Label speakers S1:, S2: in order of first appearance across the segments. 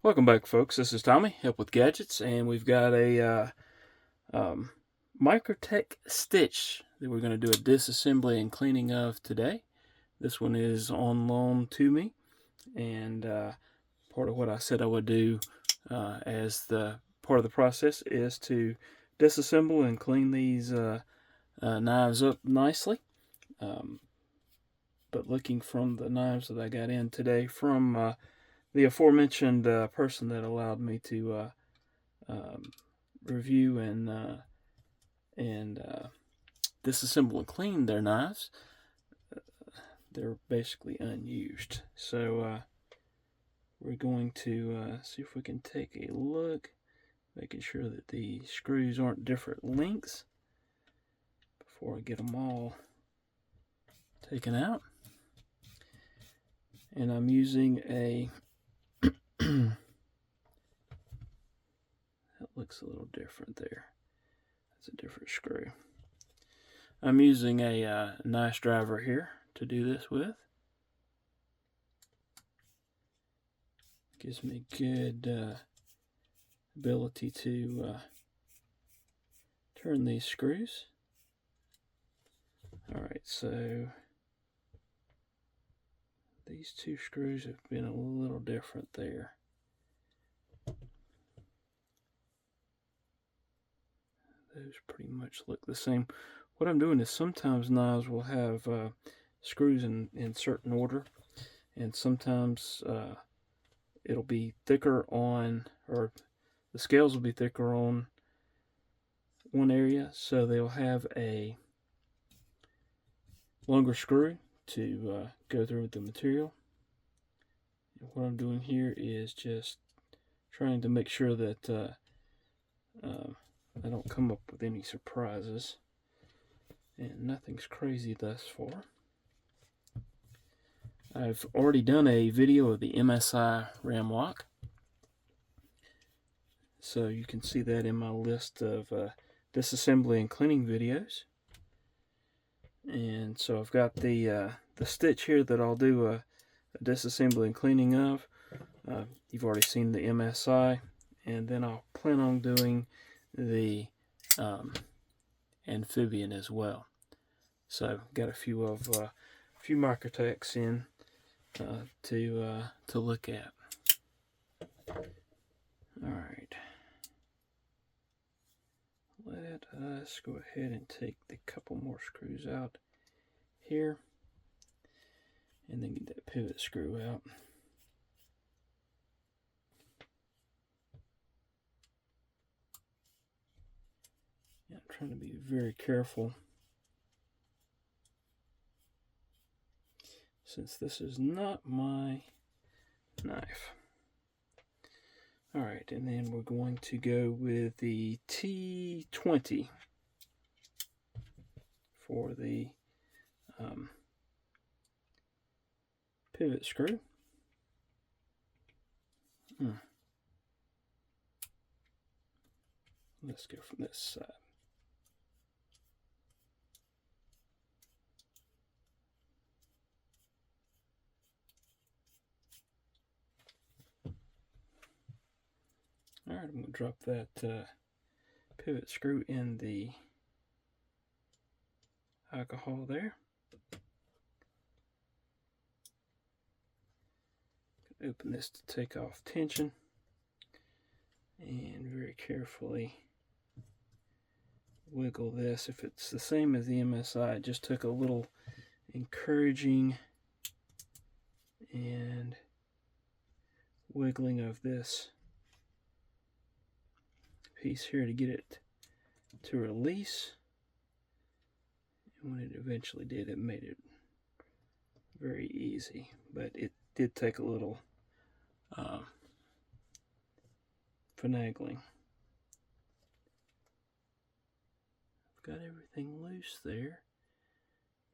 S1: Welcome back, folks. This is Tommy, Help with Gadgets, and we've got a Microtech stitch that we're going to do a disassembly and cleaning of today. This one is on loan to me, and part of what I said I would do as the part of the process is to disassemble and clean these knives up nicely. But looking from the knives that I got in today from the aforementioned person that allowed me to review and disassemble and clean their knives, they're basically unused. So we're going to see if we can take a look, making sure that the screws aren't different lengths before I get them all taken out. And I'm using a that looks a little different there. That's a different screw. I'm using a nice driver here to do this with. Gives me good ability to turn these screws. Alright, so these two screws have been a little different there. Those pretty much look the same. What I'm doing is sometimes knives will have screws in certain order, and sometimes it'll be thicker on, or the scales will be thicker on one area, so they'll have a longer screw to go through with the material. And what I'm doing here is just trying to make sure that I don't come up with any surprises, and nothing's crazy thus far. I've already done a video of the MSI RAM-LOK, so you can see that in my list of disassembly and cleaning videos. And so I've got the stitch here that I'll do a disassembly and cleaning of. You've already seen the MSI, and then I'll plan on doing the amphibian as well. So got a few Microtechs in to look at. All right, let us go ahead and take the couple more screws out here, and then get that pivot screw out. Yeah, I'm trying to be very careful, since this is not my knife. Alright, and then we're going to go with the T20 for the pivot screw. Let's go from this side. Alright, I'm going to drop that pivot screw in the alcohol there. Open this to take off tension, and very carefully wiggle this. If it's the same as the MSI, it just took a little encouraging and wiggling of this piece here to get it to release. And when it eventually did, it made it very easy, but it did take a little finagling. I've got everything loose there.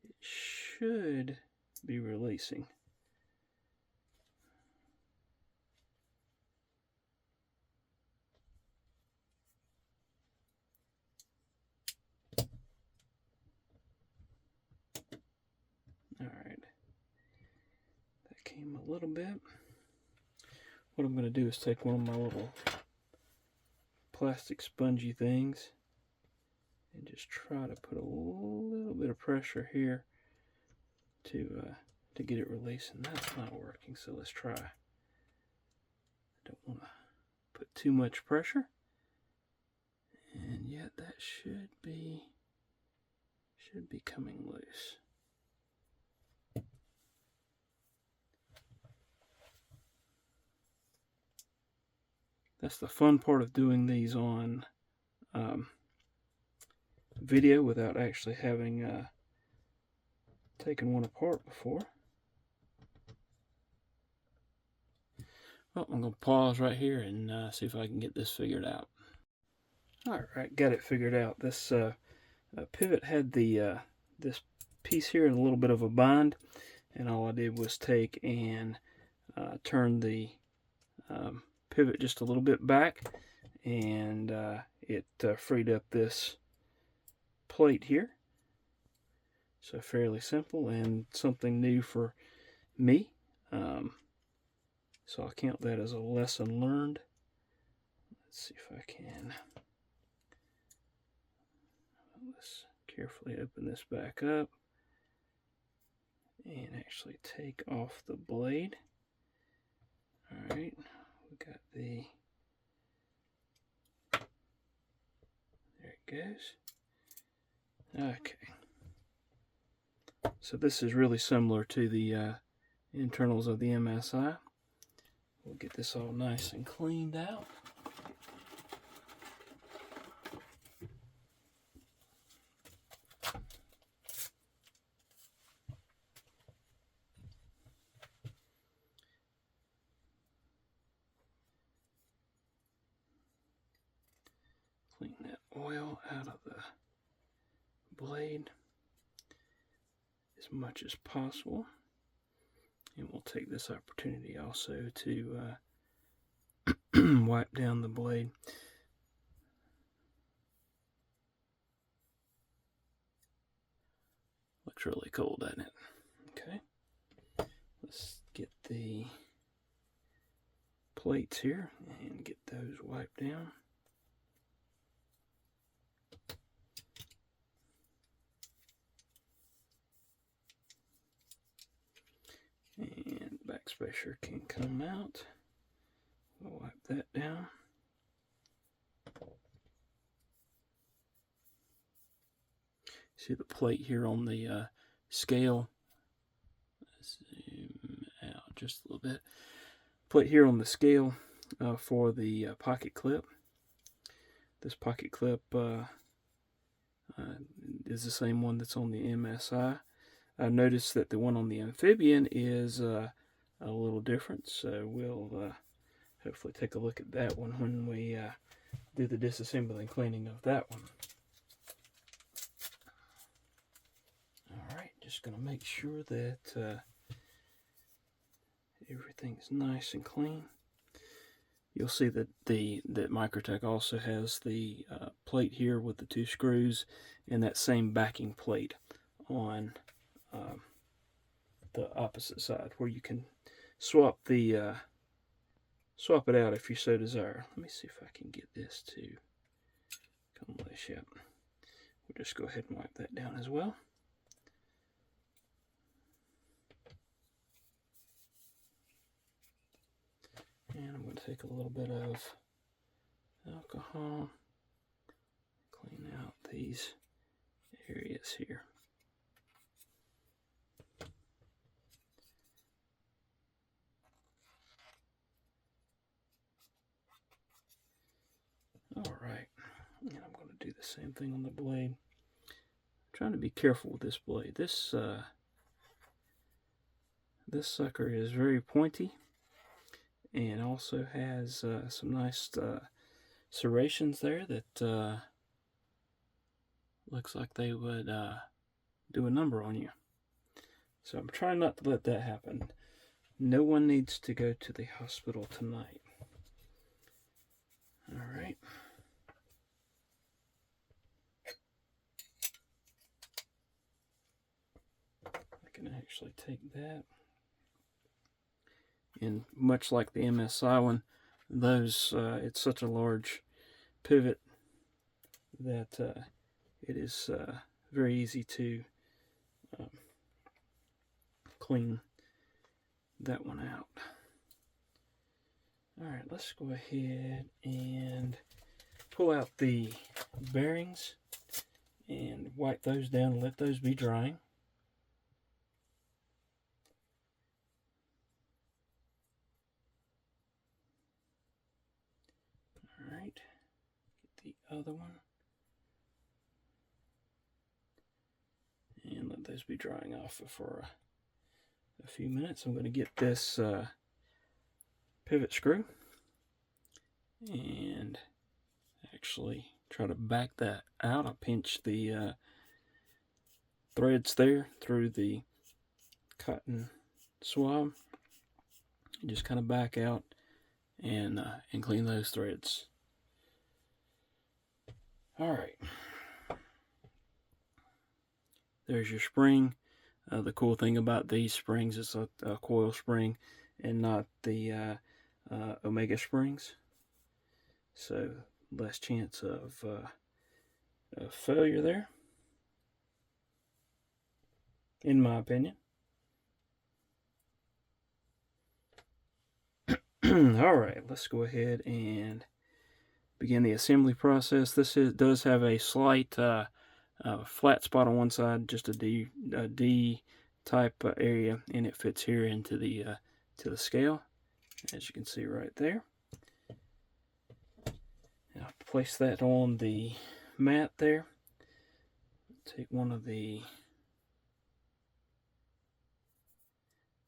S1: It should be releasing. Alright, that came a little bit. what I'm going to do is take one of my little plastic spongy things and just try to put a little bit of pressure here to get it released, and that's not working. So let's try. I don't want to put too much pressure, and yet that should be coming loose. That's the fun part of doing these on video without actually having taken one apart before. Well, I'm going to pause right here and see if I can get this figured out. Alright, got it figured out. This pivot had the this piece here in a little bit of a bind, and all I did was take and turn the pivot just a little bit back, and it freed up this plate here. So fairly simple and something new for me. So I'll count that as a lesson learned. Let's see if I can. Let's carefully open this back up and actually take off the blade. Alright, we got the, there it goes. Okay. So this is really similar to the internals of the MSI. We'll get this all nice and cleaned out. Clean that oil out of the blade as much as possible. And we'll take this opportunity also to wipe down the blade. Looks really cool, doesn't it? Okay. Let's get the plates here and get those wiped down. And backspacer can come out. We'll wipe that down. See the plate here on the scale. Zoom out just a little bit. Plate here on the scale for the pocket clip. This pocket clip is the same one that's on the MSI. I noticed that the one on the Amphibian is a little different, so we'll hopefully take a look at that one when we do the disassembly and cleaning of that one. Alright, just going to make sure that everything's nice and clean. You'll see that that Microtech also has the plate here with the 2 screws and that same backing plate on the opposite side, where you can swap the swap it out if you so desire. Let me see if I can get this to come loose. Yep. We'll just go ahead and wipe that down as well. And I'm going to take a little bit of alcohol, clean out these areas here. Alright, and I'm going to do the same thing on the blade. I'm trying to be careful with this blade. This sucker is very pointy and also has some nice serrations there that looks like they would do a number on you. So I'm trying not to let that happen. No one needs to go to the hospital tonight. Alright. I can actually take that And much like the MSI one, those it's such a large pivot that it is very easy to clean that one out. Alright, let's go ahead and pull out the bearings and wipe those down and let those be drying. Alright, get the other one. And let those be drying off for a few minutes. I'm going to get this pivot screw and actually try to back that out. I pinch the threads there through the cotton swab. You just kind of back out and clean those threads. Alright, there's your spring. The cool thing about these springs is a coil spring and not the Omega springs, so less chance of failure there, in my opinion. Alright, let's go ahead and begin the assembly process. This does have a slight flat spot on one side, just a D type area, and it fits here into the to the scale, as you can see right there. Now place that on the mat there. Take one of the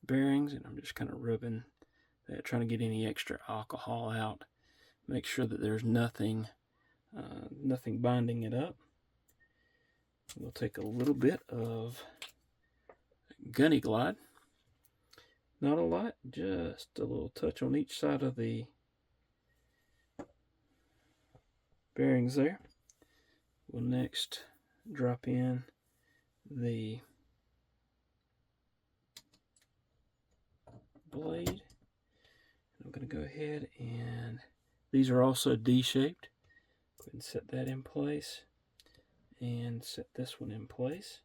S1: bearings, and I'm just kind of rubbing that, trying to get any extra alcohol out. Make sure that there's nothing binding it up. We'll take a little bit of Gunny Glide. Not a lot, just a little touch on each side of the bearings there. We'll next drop in the blade. I'm going to go ahead and these are also D-shaped. Go ahead and set that in place and set this one in place.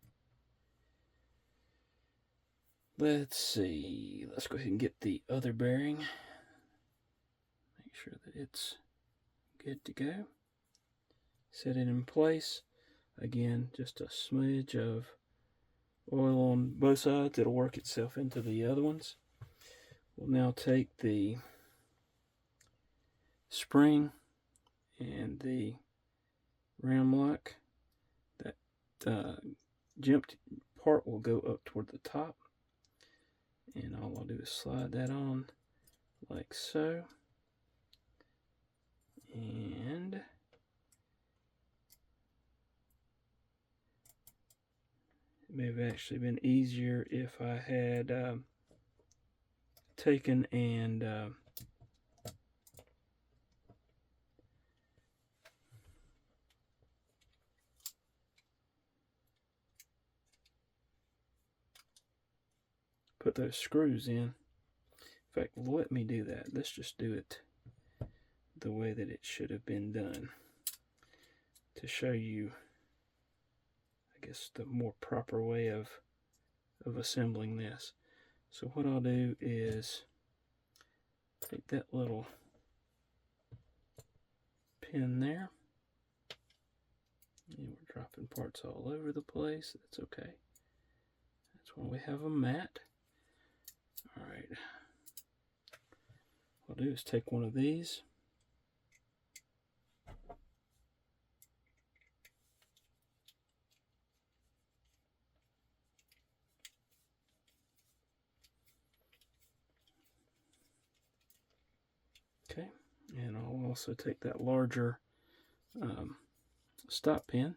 S1: Let's see, let's go ahead and get the other bearing. Make sure that it's good to go. Set it in place. Again, just a smidge of oil on both sides. It'll work itself into the other ones. We'll now take the spring and the RAM-LOK. That jimped part will go up toward the top. And all I'll do is slide that on like so. And it may have actually been easier if I had taken and put those screws in. In fact, let me do that. Let's just do it the way that it should have been done to show you, I guess, the more proper way of assembling this. So what I'll do is take that little pin there, and we're dropping parts all over the place. That's okay. That's why we have a mat. Alright, what I'll do is take one of these, okay, and I'll also take that larger stop pin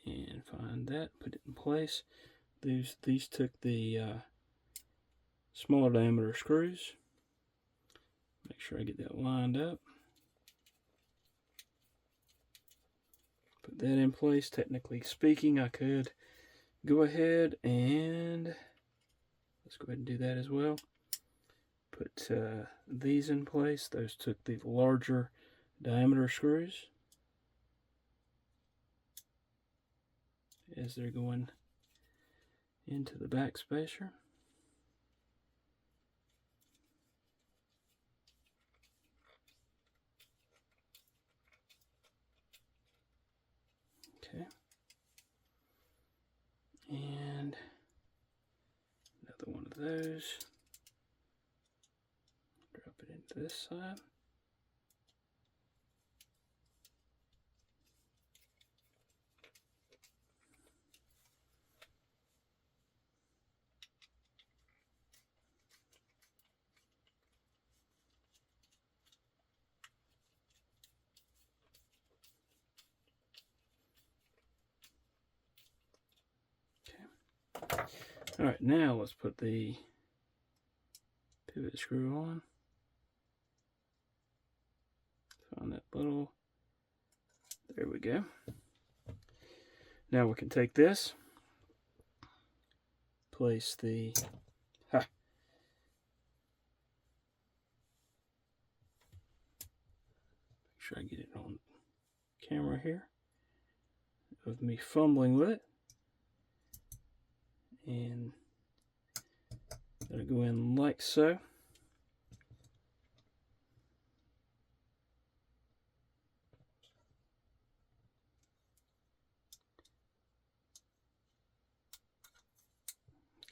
S1: and find that, put it in place. These took the smaller diameter screws. Make sure I get that lined up. Put that in place. Technically speaking, I could go ahead and let's go ahead and do that as well. put these in place. Those took the larger diameter screws as they're going into the back spacer. Okay. And another one of those. Drop it into this side. All right, now let's put the pivot screw on. Find that little, there we go. Now we can take this, place the, make sure I get it on camera here, of me fumbling with it. And let it go in like so.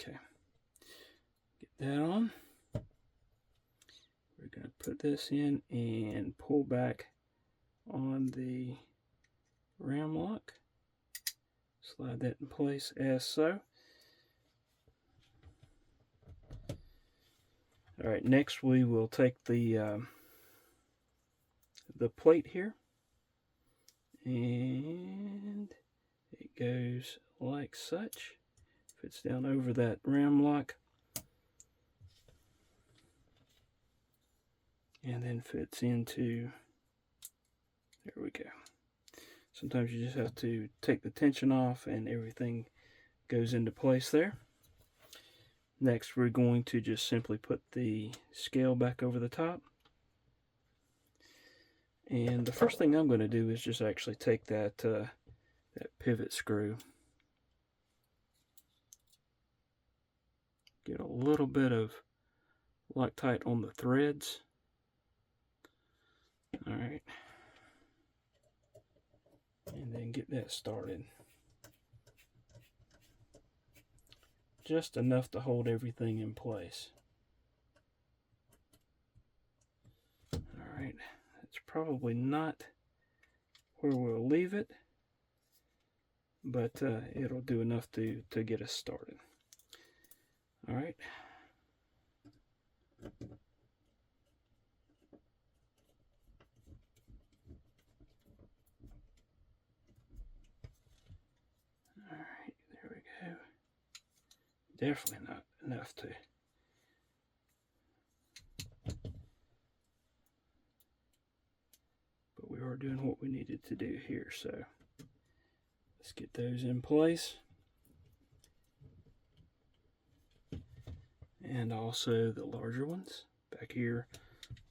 S1: Okay, get that on. We're going to put this in and pull back on the RAM-LOK. Slide that in place as so. All right, next we will take the plate here, and it goes like such. Fits down over that RAM-LOK, and then fits into, there we go. Sometimes you just have to take the tension off and everything goes into place there. Next, we're going to just simply put the scale back over the top. And the first thing I'm going to do is just actually take that, that pivot screw. Get a little bit of Loctite on the threads. All right. And then get that started. Just enough to hold everything in place. Alright, that's probably not where we'll leave it, but it'll do enough to get us started. Alright. Alright, there we go. Definitely not enough to. But we are doing what we needed to do here, so let's get those in place. And also the larger ones back here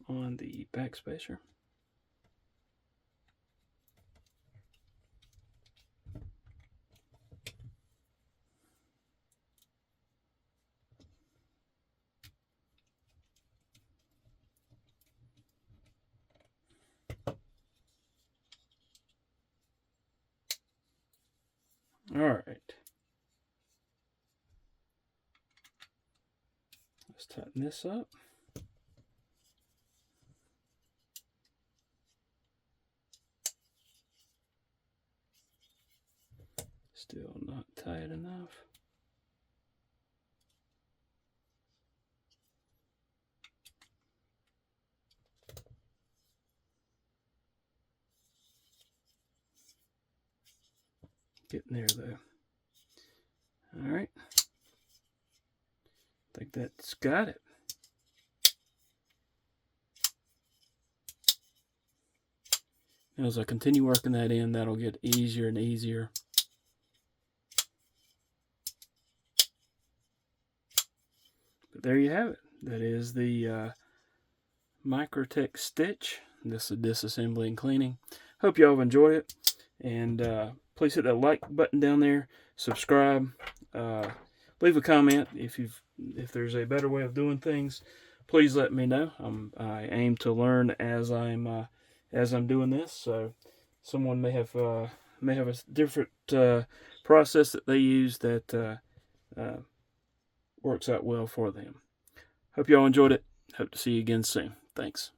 S1: on the back spacer. All right. Let's tighten this up. Still not tight enough. Getting there though. All right. I think that's got it. Now, as I continue working that in, that'll get easier and easier. But there you have it. That is the Microtech stitch. This is disassembly and cleaning. Hope y'all have enjoyed it, and please hit that like button down there. Subscribe. Leave a comment if there's a better way of doing things. Please let me know. I aim to learn as I'm doing this. So someone may have a different process that they use that works out well for them. Hope y'all enjoyed it. Hope to see you again soon. Thanks.